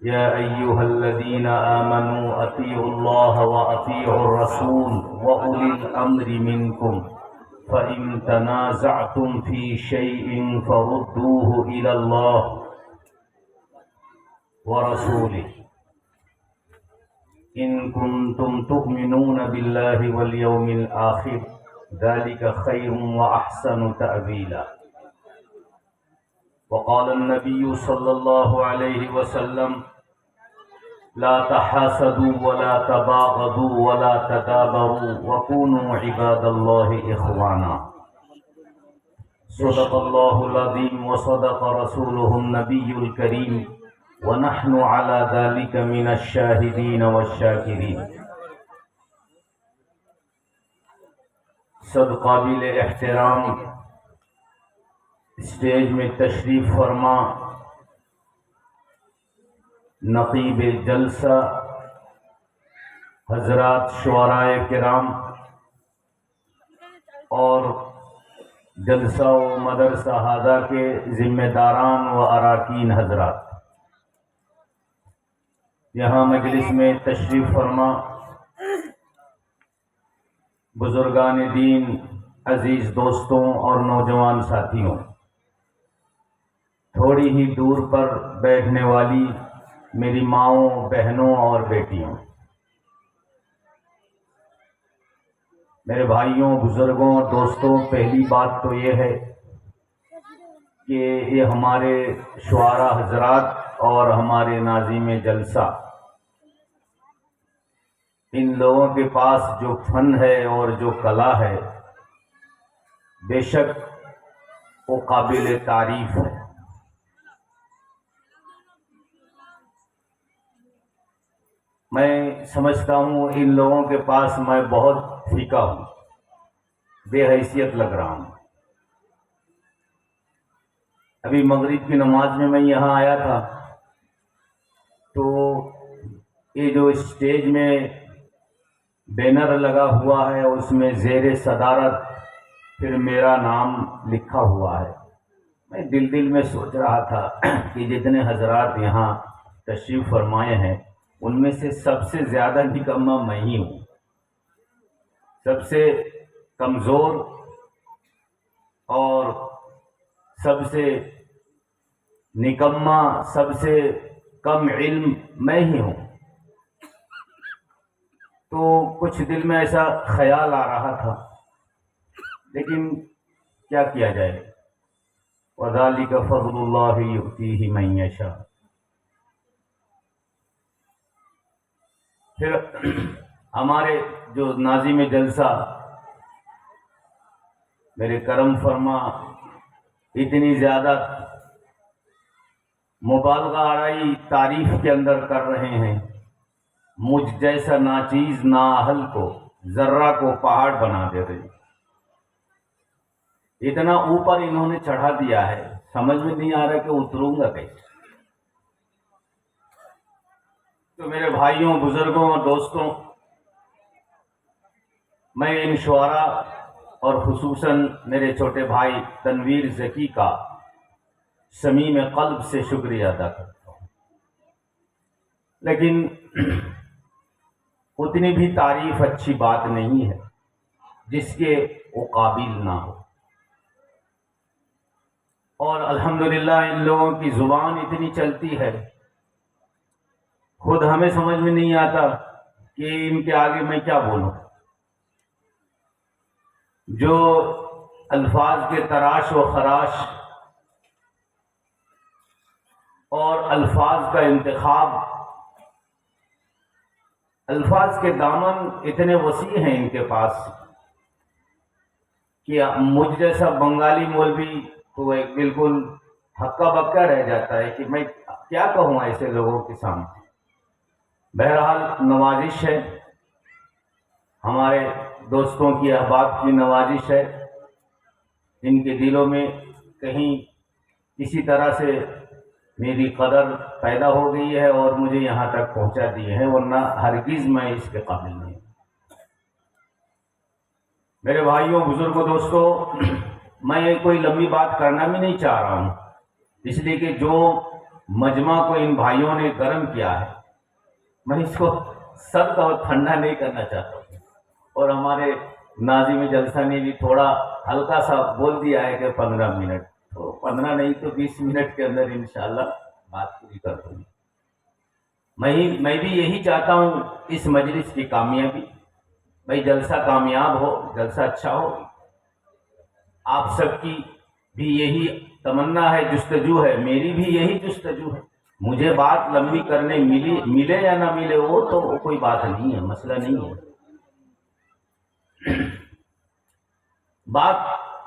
يا أيها الذين آمنوا أطيعوا الله وأطيعوا الرسول وأولي الأمر منكم فإن تنازعتم في شيء فردوه إلى الله ورسوله إن كنتم تؤمنون بالله واليوم الآخر ذلك خير وأحسن تأويلا. وقال النبي صلى الله عليه وسلم لا تحاسدوا ولا تباغضوا ولا تدابروا وكونوا عباد الله إخوانا. صدق الله العظيم وصدق رسوله النبي الكريم ونحن على ذلك من الشاهدين والشاكرين. سب قابل احترام اسٹیج میں تشریف فرما نقیب جلسہ حضرات شعراء کرام اور جلسہ و مدرسہ ہذا کے ذمہ داران و اراکین حضرات، یہاں مجلس میں تشریف فرما بزرگان دین، عزیز دوستوں اور نوجوان ساتھیوں، تھوڑی ہی دور پر بیٹھنے والی میری ماؤں، بہنوں اور بیٹیوں، میرے بھائیوں، بزرگوں اور دوستوں، پہلی بات تو یہ ہے کہ یہ ہمارے شعراء حضرات اور ہمارے ناظم جلسہ، ان لوگوں کے پاس جو فن ہے اور جو کلا ہے بے شک وہ قابل تعریف ہے۔ میں سمجھتا ہوں ان لوگوں کے پاس میں بہت پھیکا ہوں، بے حیثیت لگ رہا ہوں۔ ابھی مغرب کی نماز میں میں یہاں آیا تھا تو یہ جو اسٹیج میں بینر لگا ہوا ہے اس میں زیر صدارت پھر میرا نام لکھا ہوا ہے، میں دل میں سوچ رہا تھا کہ جتنے حضرات یہاں تشریف فرمائے ہیں ان میں سے سب سے زیادہ نکما میں ہی ہوں، سب سے کمزور اور سب سے نکما، سب سے کم علم میں ہی ہوں۔ تو کچھ دل میں ایسا خیال آ رہا تھا، لیکن کیا کیا جائے، وَذَلِكَ فَضْلُ اللَّهِ يُؤْتِيهِ مَن يَشَاءُ۔ پھر ہمارے جو ناظم جلسہ میرے کرم فرما اتنی زیادہ مبالغہ آرائی تعریف کے اندر کر رہے ہیں، مجھ جیسا ناچیز نااہل کو ذرہ کو پہاڑ بنا دے رہے، اتنا اوپر انہوں نے چڑھا دیا ہے، سمجھ میں نہیں آ رہا کہ اتروں گا کیسے۔ تو میرے بھائیوں، بزرگوں اور دوستوں، میں ان شعراء اور خصوصاً میرے چھوٹے بھائی تنویر ذکی کا صمیم قلب سے شکریہ ادا کرتا ہوں، لیکن اتنی بھی تعریف اچھی بات نہیں ہے جس کے وہ قابل نہ ہو، اور الحمدللہ ان لوگوں کی زبان اتنی چلتی ہے، خود ہمیں سمجھ میں نہیں آتا کہ ان کے آگے میں کیا بولوں۔ جو الفاظ کے تراش و خراش اور الفاظ کا انتخاب، الفاظ کے دامن اتنے وسیع ہیں ان کے پاس کہ مجھ جیسا بنگالی مولوی تو ایک بالکل ہکا بکا رہ جاتا ہے کہ میں کیا کہوں ایسے لوگوں کے سامنے۔ بہرحال نوازش ہے، ہمارے دوستوں کی، احباب کی نوازش ہے، ان کے دلوں میں کہیں کسی طرح سے میری قدر پیدا ہو گئی ہے اور مجھے یہاں تک پہنچا دی ہے، ورنہ ہرگز میں اس کے قابل نہیں۔ میرے بھائیوں، بزرگوں، دوستوں، میں کوئی لمبی بات کرنا بھی نہیں چاہ رہا ہوں، اس لیے کہ جو مجمع کو ان بھائیوں نے گرم کیا ہے، میں اس کو سرد اور ٹھنڈا نہیں کرنا چاہتا ہوں، اور ہمارے ناظم جلسہ نے بھی تھوڑا ہلکا سا بول دیا ہے کہ 15 منٹ، تو 15 نہیں تو 20 منٹ کے اندر انشاءاللہ بات پوری کر دوں گی۔ میں بھی یہی چاہتا ہوں اس مجلس کی کامیابی، بھائی جلسہ کامیاب ہو، جلسہ اچھا ہو، آپ سب کی بھی یہی تمنا ہے، جستجو ہے، میری بھی یہی جستجو ہے۔ مجھے بات لمبی کرنے ملے یا نہ ملے وہ تو کوئی بات نہیں ہے، مسئلہ نہیں ہے۔ بات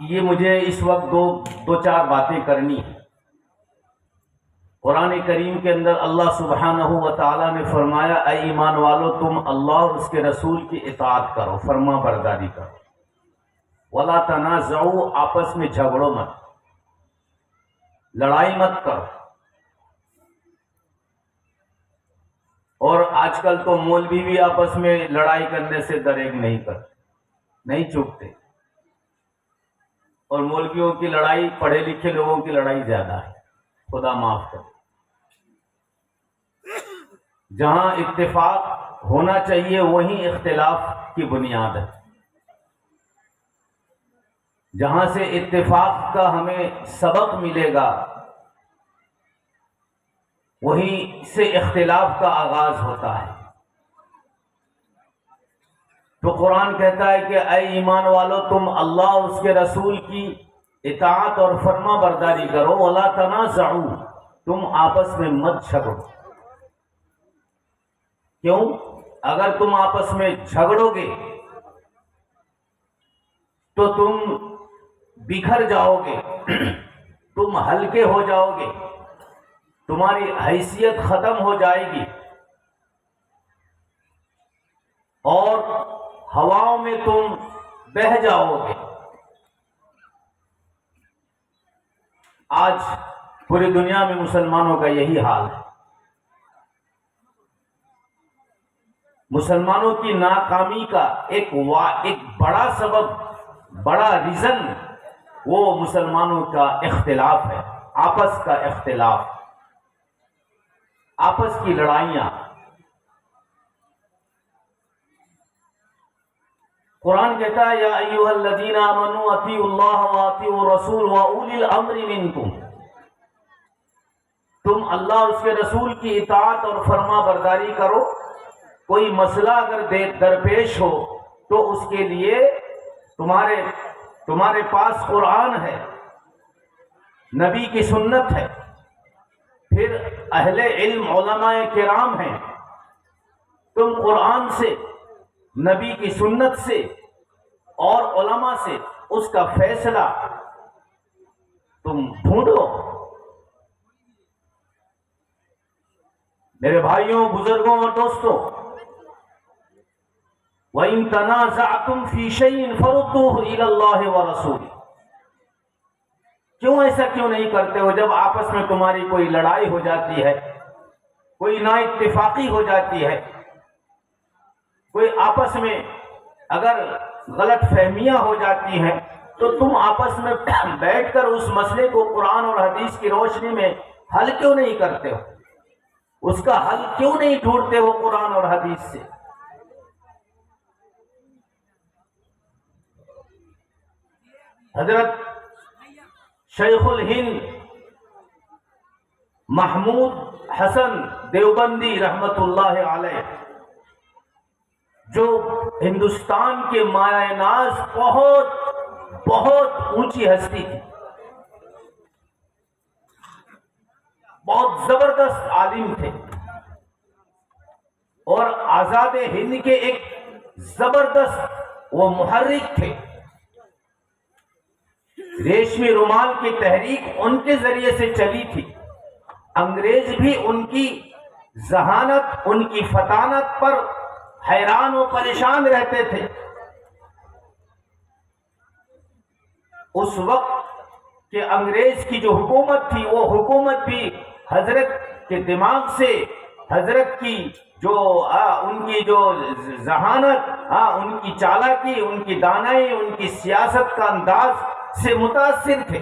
یہ مجھے اس وقت دو چار باتیں کرنی ہے۔ قرآن کریم کے اندر اللہ سبحانہ و تعالیٰ نے فرمایا، اے ایمان والو تم اللہ اور اس کے رسول کی اطاعت کرو، فرما برداری کرو، وَلَا تَنَازَعُوا، آپس میں جھگڑو مت، لڑائی مت کرو۔ اور آج کل تو مولوی بھی آپس میں لڑائی کرنے سے دریغ نہیں کرتے، نہیں چوکتے، اور مولویوں کی لڑائی پڑھے لکھے لوگوں کی لڑائی زیادہ ہے، خدا معاف کرے۔ جہاں اتفاق ہونا چاہیے وہیں اختلاف کی بنیاد ہے، جہاں سے اتفاق کا ہمیں سبق ملے گا وہیں سے اختلاف کا آغاز ہوتا ہے۔ تو قرآن کہتا ہے کہ اے ایمان والو تم اللہ اور اس کے رسول کی اطاعت اور فرما برداری کرو، وَلَا تَنَازَعُوا، تم آپس میں مت جھگڑو۔ کیوں؟ اگر تم آپس میں جھگڑو گے تو تم بکھر جاؤ گے، تم ہلکے ہو جاؤ گے، تمہاری حیثیت ختم ہو جائے گی، اور ہواؤں میں تم بہہ جاؤ گے۔ آج پوری دنیا میں مسلمانوں کا یہی حال ہے۔ مسلمانوں کی ناکامی کا ایک بڑا سبب، بڑا ریزن وہ مسلمانوں کا اختلاف ہے، آپس کا اختلاف، آپس کی لڑائیاں۔ قرآن کہتا ہے یا ایھا الذین آمنوا اطیعوا اللہ واطیعوا الرسول واولی الامر منکم، تم اللہ اور اس کے رسول کی اطاعت اور فرما برداری کرو۔ کوئی مسئلہ اگر درپیش ہو تو اس کے لیے تمہارے پاس قرآن ہے، نبی کی سنت ہے، پھر اہل علم علماء کرام ہیں، تم قرآن سے، نبی کی سنت سے اور علماء سے اس کا فیصلہ تم ڈھونڈو۔ میرے بھائیوں، بزرگوں اور دوستوں، وَإِن تَنَازَعْتُمْ فِي شَيْءٍ فَرُدُّوهُ إِلَى اللَّهِ وَرَسُولِهِ، کیوں ایسا کیوں نہیں کرتے ہو؟ جب آپس میں تمہاری کوئی لڑائی ہو جاتی ہے، کوئی نا اتفاقی ہو جاتی ہے، کوئی آپس میں اگر غلط فہمیاں ہو جاتی ہیں، تو تم آپس میں بیٹھ کر اس مسئلے کو قرآن اور حدیث کی روشنی میں حل کیوں نہیں کرتے ہو؟ اس کا حل کیوں نہیں ڈھونڈتے ہو قرآن اور حدیث سے؟ حضرت شیخ الہند محمود حسن دیوبندی رحمت اللہ علیہ، جو ہندوستان کے مایہ ناز بہت اونچی ہستی تھی، بہت زبردست عالم تھے، اور آزاد ہند کے ایک زبردست وہ محرک تھے۔ ریشمی رومال کی تحریک ان کے ذریعے سے چلی تھی، انگریز بھی ان کی ذہانت، ان کی فطانت پر حیران و پریشان رہتے تھے۔ اس وقت کہ انگریز کی جو حکومت تھی، وہ حکومت بھی حضرت کے دماغ سے، حضرت کی جو ان کی جو ذہانت، ان کی چالاکی، ان کی دانائی، ان کی سیاست کا انداز سے متاثر تھے۔